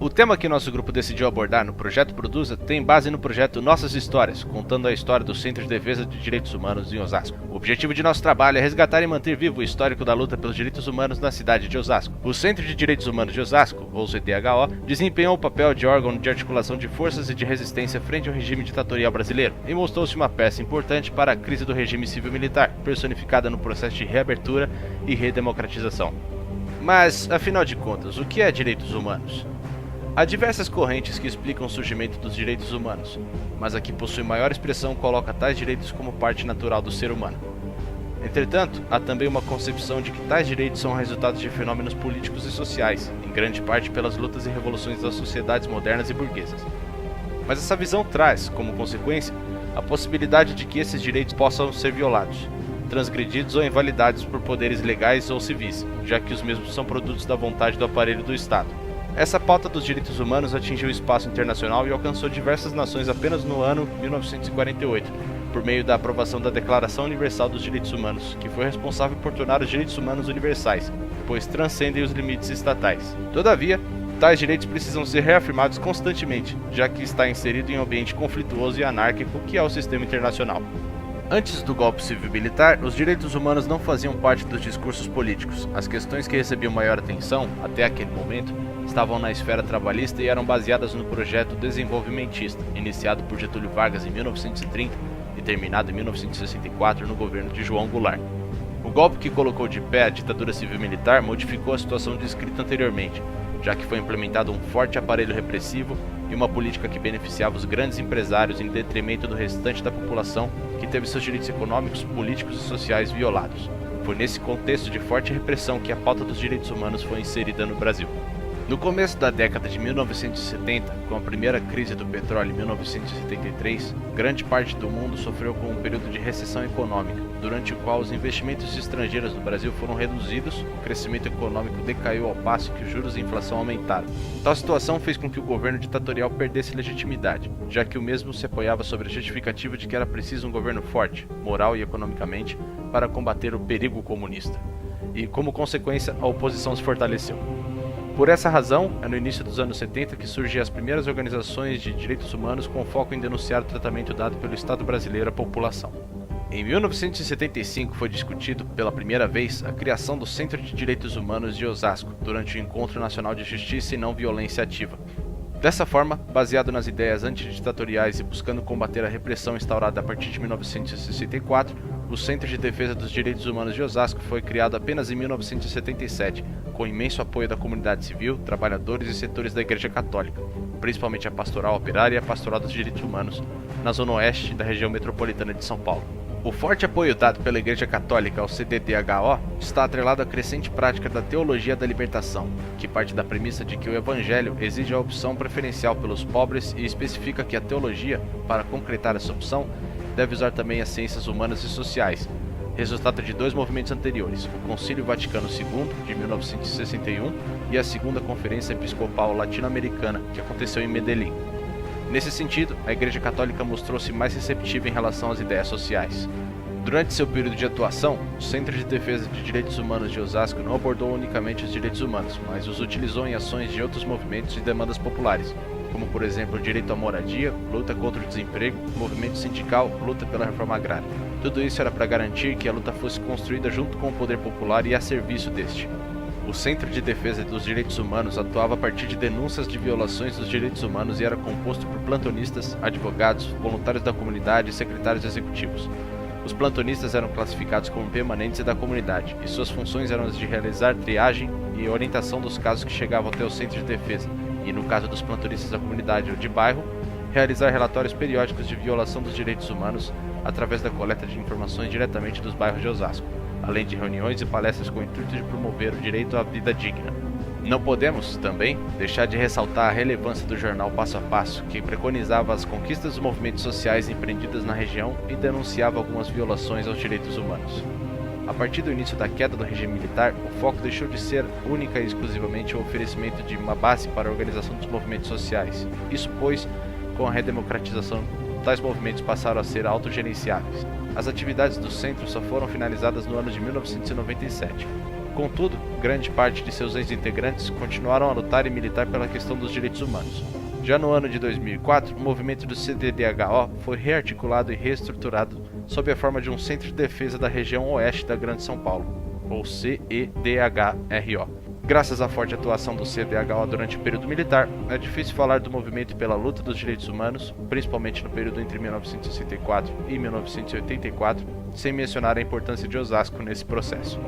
O tema que nosso grupo decidiu abordar no Projeto Produza tem base no projeto Nossas Histórias, contando a história do Centro de Defesa de Direitos Humanos em Osasco. O objetivo de nosso trabalho é resgatar e manter vivo o histórico da luta pelos direitos humanos na cidade de Osasco. O Centro de Direitos Humanos de Osasco, ou CDHO, desempenhou o papel de órgão de articulação de forças e de resistência frente ao regime ditatorial brasileiro e mostrou-se uma peça importante para a crise do regime civil-militar, personificada no processo de reabertura e redemocratização. Mas, afinal de contas, o que é direitos humanos? Há diversas correntes que explicam o surgimento dos direitos humanos, mas a que possui maior expressão coloca tais direitos como parte natural do ser humano. Entretanto, há também uma concepção de que tais direitos são resultados de fenômenos políticos e sociais, em grande parte pelas lutas e revoluções das sociedades modernas e burguesas. Mas essa visão traz, como consequência, a possibilidade de que esses direitos possam ser violados, transgredidos ou invalidados por poderes legais ou civis, já que os mesmos são produtos da vontade do aparelho do Estado. Essa pauta dos direitos humanos atingiu o espaço internacional e alcançou diversas nações apenas no ano 1948, por meio da aprovação da Declaração Universal dos Direitos Humanos, que foi responsável por tornar os direitos humanos universais, pois transcendem os limites estatais. Todavia, tais direitos precisam ser reafirmados constantemente, já que está inserido em um ambiente conflituoso e anárquico que é o sistema internacional. Antes do golpe civil-militar, os direitos humanos não faziam parte dos discursos políticos. As questões que recebiam maior atenção, até aquele momento, estavam na esfera trabalhista e eram baseadas no projeto desenvolvimentista, iniciado por Getúlio Vargas em 1930 e terminado em 1964 no governo de João Goulart. O golpe que colocou de pé a ditadura civil-militar modificou a situação descrita anteriormente, já que foi implementado um forte aparelho repressivo e uma política que beneficiava os grandes empresários em detrimento do restante da população que teve seus direitos econômicos, políticos e sociais violados. Foi nesse contexto de forte repressão que a pauta dos direitos humanos foi inserida no Brasil. No começo da década de 1970, com a primeira crise do petróleo em 1973, grande parte do mundo sofreu com um período de recessão econômica, durante o qual os investimentos estrangeiros no Brasil foram reduzidos, o crescimento econômico decaiu ao passo que os juros e a inflação aumentaram. Tal situação fez com que o governo ditatorial perdesse legitimidade, já que o mesmo se apoiava sobre a justificativa de que era preciso um governo forte, moral e economicamente, para combater o perigo comunista. E, como consequência, a oposição se fortaleceu. Por essa razão, é no início dos anos 70 que surgem as primeiras organizações de direitos humanos com foco em denunciar o tratamento dado pelo Estado brasileiro à população. Em 1975 foi discutido pela primeira vez a criação do Centro de Direitos Humanos de Osasco, durante o Encontro Nacional de Justiça e Não Violência Ativa. Dessa forma, baseado nas ideias antiditatoriais e buscando combater a repressão instaurada a partir de 1964, o Centro de Defesa dos Direitos Humanos de Osasco foi criado apenas em 1977, com imenso apoio da comunidade civil, trabalhadores e setores da Igreja Católica, principalmente a Pastoral Operária e a Pastoral dos Direitos Humanos, na zona oeste da região metropolitana de São Paulo. O forte apoio dado pela Igreja Católica ao CDDHO está atrelado à crescente prática da teologia da libertação, que parte da premissa de que o Evangelho exige a opção preferencial pelos pobres e especifica que a teologia, para concretar essa opção, deve usar também as ciências humanas e sociais, resultado de dois movimentos anteriores, o Concílio Vaticano II, de 1961, e a Segunda Conferência Episcopal Latino-Americana, que aconteceu em Medellín. Nesse sentido, a Igreja Católica mostrou-se mais receptiva em relação às ideias sociais. Durante seu período de atuação, o Centro de Defesa de Direitos Humanos de Osasco não abordou unicamente os direitos humanos, mas os utilizou em ações de outros movimentos e demandas populares, como por exemplo o direito à moradia, luta contra o desemprego, movimento sindical, luta pela reforma agrária. Tudo isso era para garantir que a luta fosse construída junto com o poder popular e a serviço deste. O Centro de Defesa dos Direitos Humanos atuava a partir de denúncias de violações dos direitos humanos e era composto por plantonistas, advogados, voluntários da comunidade e secretários executivos. Os plantonistas eram classificados como permanentes da comunidade, e suas funções eram as de realizar triagem e orientação dos casos que chegavam até o Centro de Defesa, e no caso dos plantonistas da comunidade ou de bairro, realizar relatórios periódicos de violação dos direitos humanos através da coleta de informações diretamente dos bairros de Osasco, além de reuniões e palestras com o intuito de promover o direito à vida digna. Não podemos, também, deixar de ressaltar a relevância do jornal Passo a Passo, que preconizava as conquistas dos movimentos sociais empreendidas na região e denunciava algumas violações aos direitos humanos. A partir do início da queda do regime militar, o foco deixou de ser única e exclusivamente o oferecimento de uma base para a organização dos movimentos sociais. Isso pois, com a redemocratização, tais movimentos passaram a ser autogerenciáveis. As atividades do centro só foram finalizadas no ano de 1997. Contudo, grande parte de seus ex-integrantes continuaram a lutar e militar pela questão dos direitos humanos. Já no ano de 2004, o movimento do CDDHO foi rearticulado e reestruturado sob a forma de um Centro de Defesa da Região Oeste da Grande São Paulo, ou CEDHRO. Graças à forte atuação do CDHO durante o período militar, é difícil falar do movimento pela luta dos direitos humanos, principalmente no período entre 1964 e 1984, sem mencionar a importância de Osasco nesse processo.